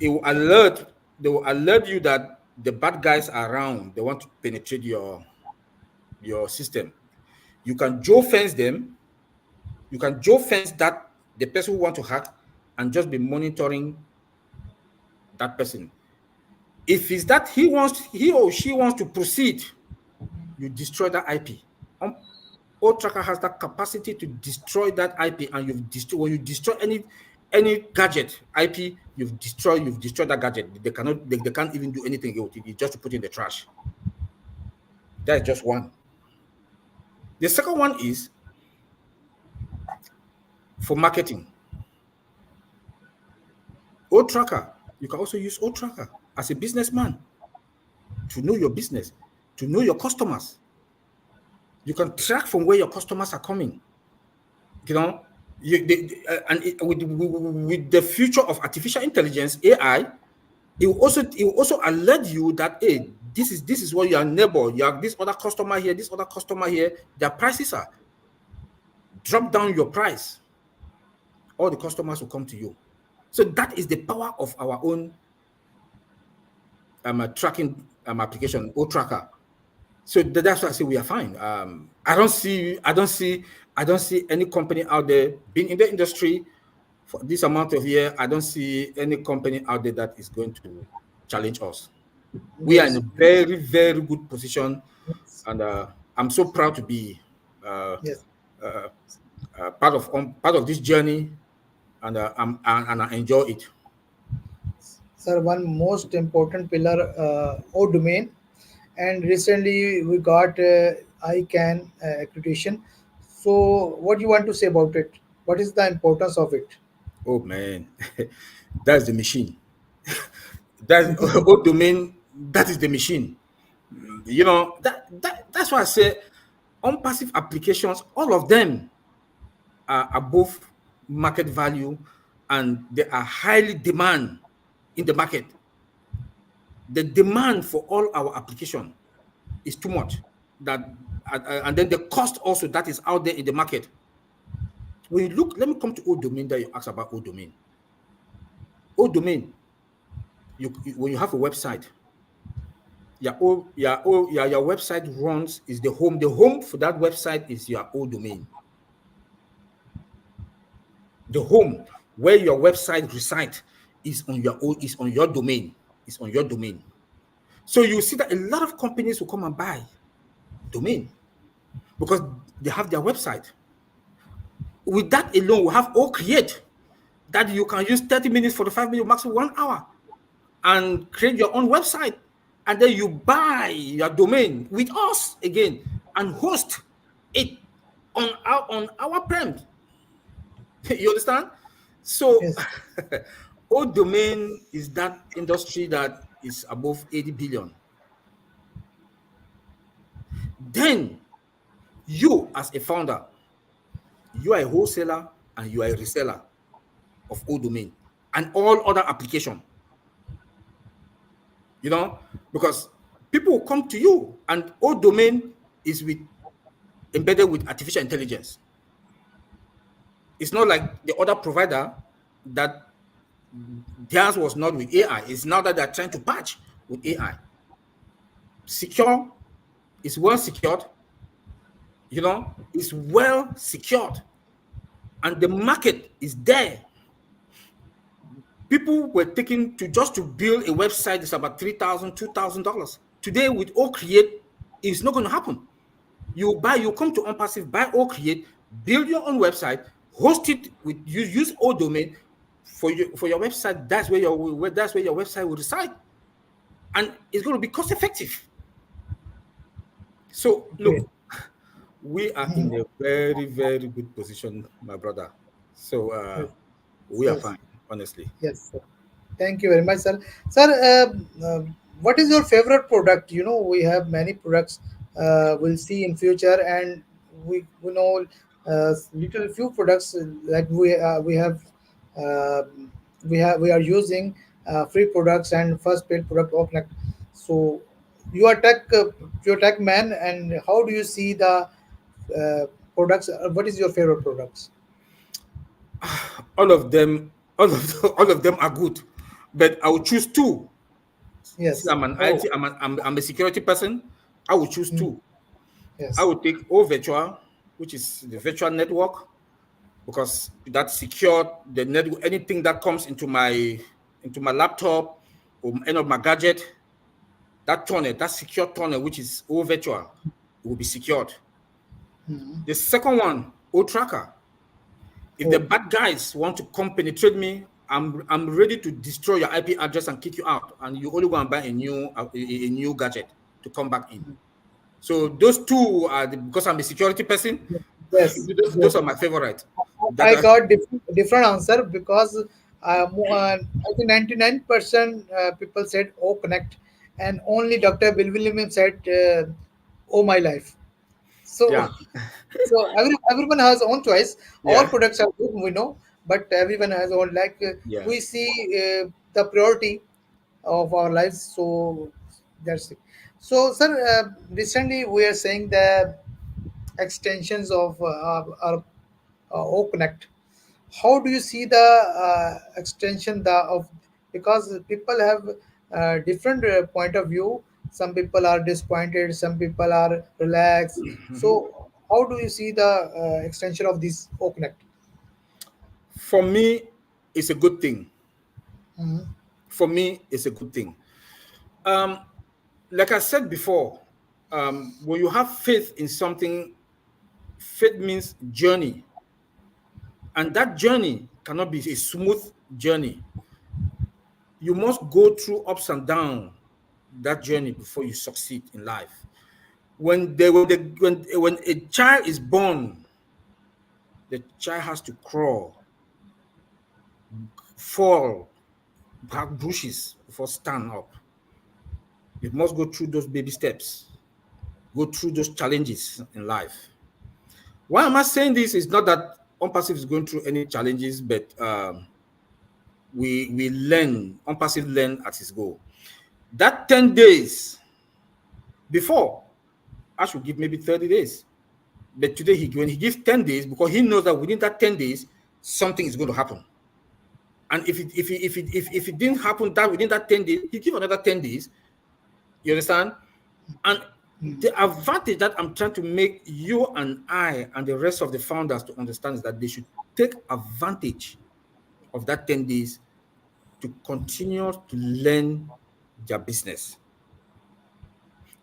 it will alert, they will alert you that the bad guys are around. They want to penetrate your system. You can geofence them. You can geofence that the person who want to hack and just be monitoring that person. If it's that he or she wants to proceed, you destroy that IP. All tracker has that capacity to destroy that IP, and when you destroy any gadget IP, you've destroyed that gadget. They can't even do anything with it. You just to put in the trash. That is just one. The second one is for marketing. Old tracker. You can also use old tracker as a businessman to know your business, to know your customers. You can track from where your customers are coming. You know, with the future of artificial intelligence (AI), it will also alert you that, hey, this is what your neighbor, you have this other customer here, this other customer here, their prices are, drop down your price. All the customers will come to you. So that is the power of our own tracking application, O tracker. So that's why I say we are fine. I don't see any company out there being in the industry for this amount of year. I don't see any company out there that is going to challenge us. We are in a Yes. very, very good position, Yes. and I'm so proud to be uh, Yes. uh, part of this journey, and I enjoy it. Sir, one most important pillar, or domain, and recently we got ICANN accreditation. So, what you want to say about it? What is the importance of it? Oh man, that's the machine. That's old domain. That is the machine. That's why I say OnPassive applications, all of them are above market value, and they are highly demand in the market. The demand for all our application is too much. That and then the cost also that is out there in the market. When you look, let me come to old domain that you asked about old domain. Old domain, when you have a website, your website runs is the home. The home for that website is your old domain. The home where your website resides is on your domain. Is on your domain. So you see that a lot of companies will come and buy domain because they have their website. With that alone, we have all create that you can use 30 minutes, 45 minutes, maximum 1 hour, and create your own website. And then you buy your domain with us again and host it on our prem. You understand? So Yes. old domain is that industry that is above 80 billion. Then you as a founder, you are a wholesaler and you are a reseller of old domain and all other application, you know, because people will come to you and old domain is with embedded with artificial intelligence. It's not like the other provider that theirs was not with AI. It's now that they're trying to patch with AI. Secure is well secured, it's well secured, and the market is there. People were taking to just to build a website is about $3,000, $2,000. Today with all create, it's not going to happen. You come to OnPassive, buy or create, build your own website, host it with use all domain for your website. That's where your website will reside, and it's going to be cost effective. So Great. look, we are in a very, very good position, my brother. So Yes. we are Yes. fine, honestly. Yes, sir. Thank you very much, sir. Sir, what is your favorite product? We have many products. We'll see in future, and we know little few products that uh, we are using free products and first paid product of like. So, you are you're tech man, and how do you see the products? What is your favorite products? all of them, all of them are good, but I will choose two. Since Yes. I'm an Oh. IT, I'm a security person, I will choose Mm. two. I Yes. will take O virtual, which is the virtual network, because that secured the network. Anything that comes into my laptop or any of my gadget, that tunnel, that secure tunnel, which is O virtual, will be secured. Mm. The second one, O tracker. If the Oh. bad guys want to come penetrate me, I'm ready to destroy your IP address and kick you out, and you only go and buy a new gadget to come back in. So those two are because I'm a security person. Yes. Those Yes. are my favorite. That I are got different answer because I think 99% people said "Oh Connect," and only Dr. Bill William said "Oh My Life." So, yeah, so everyone has own choice. All yeah, products are good, we know, but everyone has own like yeah. we see the priority of our lives. So that's it. So, sir, recently we are saying the extensions of our O Connect. How do you see the extension the of, because people have different point of view. Some people are disappointed, some people are relaxed. So how do you see the extension of this O Connect? For me, it's a good thing. Mhm. For me, it's a good thing. Um, like I said before, when you have faith in something, faith means journey, and that journey cannot be a smooth journey. You must go through ups and downs that journey before you succeed in life. When a child is born, the child has to crawl, fall, back bushes before stand up. It must go through those baby steps, go through those challenges in life. Why am I saying this? Is not that OnPassive is going through any challenges, but we learn, OnPassive learn at its goal. That 10 days before, I should give maybe 30 days. But today, when he gives 10 days, because he knows that within that 10 days, something is going to happen. And if it didn't happen that within that 10 days, he give another 10 days. You understand? And Mm. the advantage that I'm trying to make you and I and the rest of the founders to understand is that they should take advantage of that 10 days to continue to learn their business,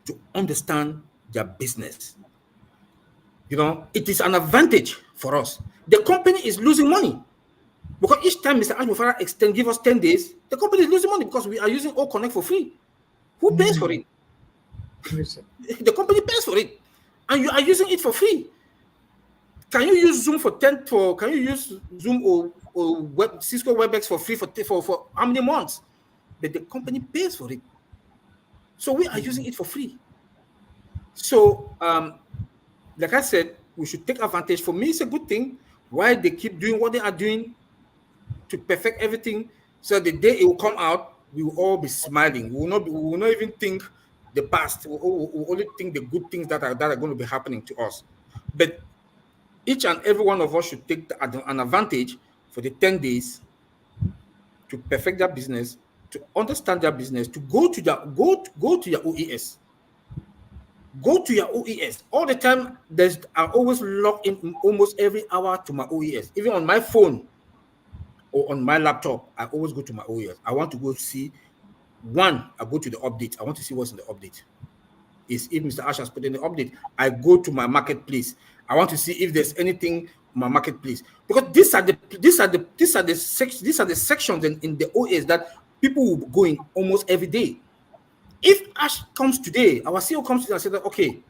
to understand their business. It is an advantage for us. The company is losing money because each time Mr. Ash Mufareh give us 10 days, the company is losing money because we are using All Connect for free. Who pays for Mm. it? Yes, sir. The company pays for it, and you are using it for free. Can you use Zoom for 10 for can you use Zoom or Cisco WebEx for free for how many months? But the company pays for it. So we are using it for free. So like I said, we should take advantage. For me, it's a good thing. Why they keep doing what they are doing to perfect everything, so the day it will come out, we will all be smiling. We will not even think the past. We'll only think the good things that are going to be happening to us. But each and every one of us should take an advantage for the 10 days to perfect their business, to understand their business, to go to your OES. Go to your OES. All the time, I always log in almost every hour to my OES. Even on my phone or on my laptop, I always go to my OES. I want to go see one, I go to the update. I want to see what's in the update. Is if Mr. Ash has put in the update, I go to my marketplace. I want to see if there's anything on my marketplace, because these are the sections in the OAs that people will go in almost every day. If Ash comes today, our CEO comes today and says that, okay,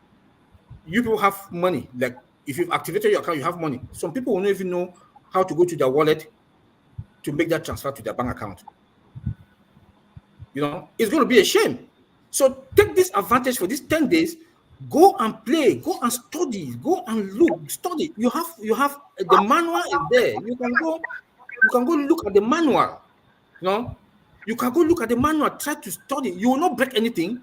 you people have money. Like, if you've activated your account, you have money. Some people will not even know how to go to their wallet to make that transfer to their bank account. It's going to be a shame. So take this advantage for these 10 days. Go and play, go and study, go and look, study. You have the manual is there. You can go look at the manual. You know, you can go look at the manual, try to study. You will not break anything.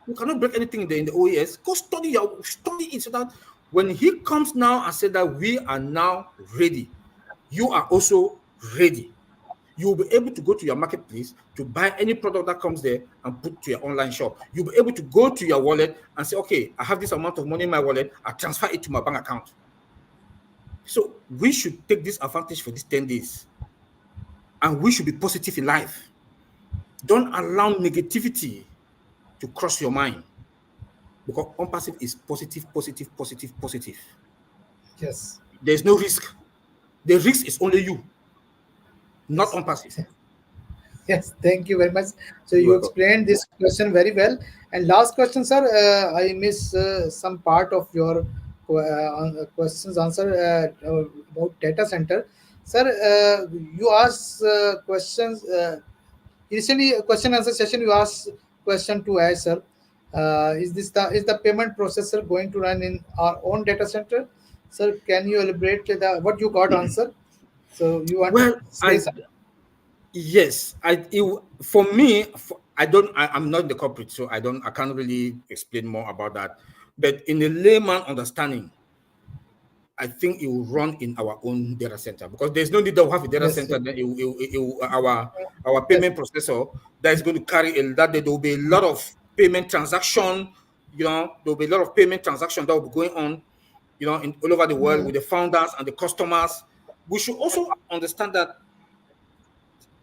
You cannot break anything in the OES. Go study it so that when he comes now and say that we are now ready, you are also ready. You'll be able to go to your marketplace to buy any product that comes there and put to your online shop. You'll be able to go to your wallet and say, okay, I have this amount of money in my wallet, I transfer it to my bank account. So we should take this advantage for these 10 days, and we should be positive in life. Don't allow negativity to cross your mind, because OnPassive is positive, positive, positive, positive. Yes. There's no risk. The risk is only you, not Yes. OnPassive. Yes, thank you very much. So You're you welcome. explained this question very well. And last question, sir. I miss some part of your questions answer about data center. Sir, you asked questions. Initially, a question answer session. You asked question to Ash, sir. Is the payment processor going to run in our own data center? Sir, can you elaborate the what you got answer? So you want to Well, say something? yes, for me, I don't, I'm not the corporate, so I can't really explain more about that. But in a layman understanding, I think it will run in our own data center, because there's no need to have a data Yes, center. yes, Then our yes, payment processor that is going to carry that there will be a lot of payment transaction. There will be a lot of payment transaction that will be going on, all over the world with the founders and the customers. We should also understand that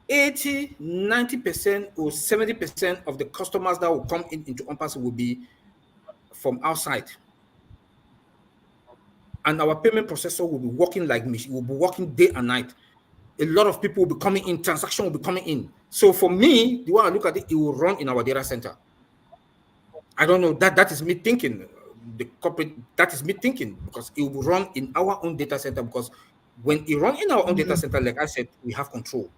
80, 90% or 70% of the customers that will come into OnPassive will be from outside. And our payment processor will be working like machine, will be working day and night. A lot of people will be coming in, transaction will be coming in. So for me, the way I look at it, it will run in our data center. I don't know, that is me thinking. The corporate, that is me thinking, because it will run in our own data center. Because when it run in our own data center, like I said, we have control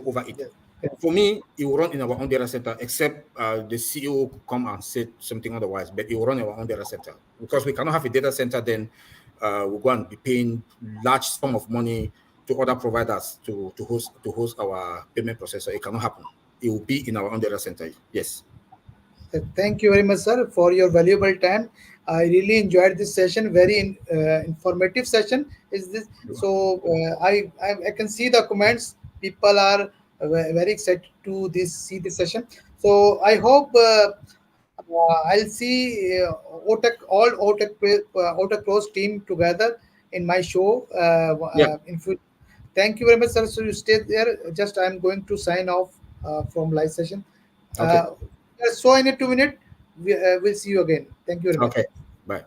over it. yes, yes, For me, it will run in our own data center, except the CEO could come and say something otherwise, but it will run in our own data center, because we cannot have a data center. Then we'll go and be paying large sum of money to other providers to host our payment processor. It cannot happen. It will be in our own data center. Yes. Thank you very much, sir, for your valuable time. I really enjoyed this session. Very informative session. Is this so? I can see the comments. People are very excited to see this session. So I hope I'll see OTEC Pros team together in my show. Yeah. Thank you very much, sir. So you stay there. Just I'm going to sign off from live session. Okay. Uh, so in a 2 minute, we'll see you again. Thank you very Okay. much. Bye.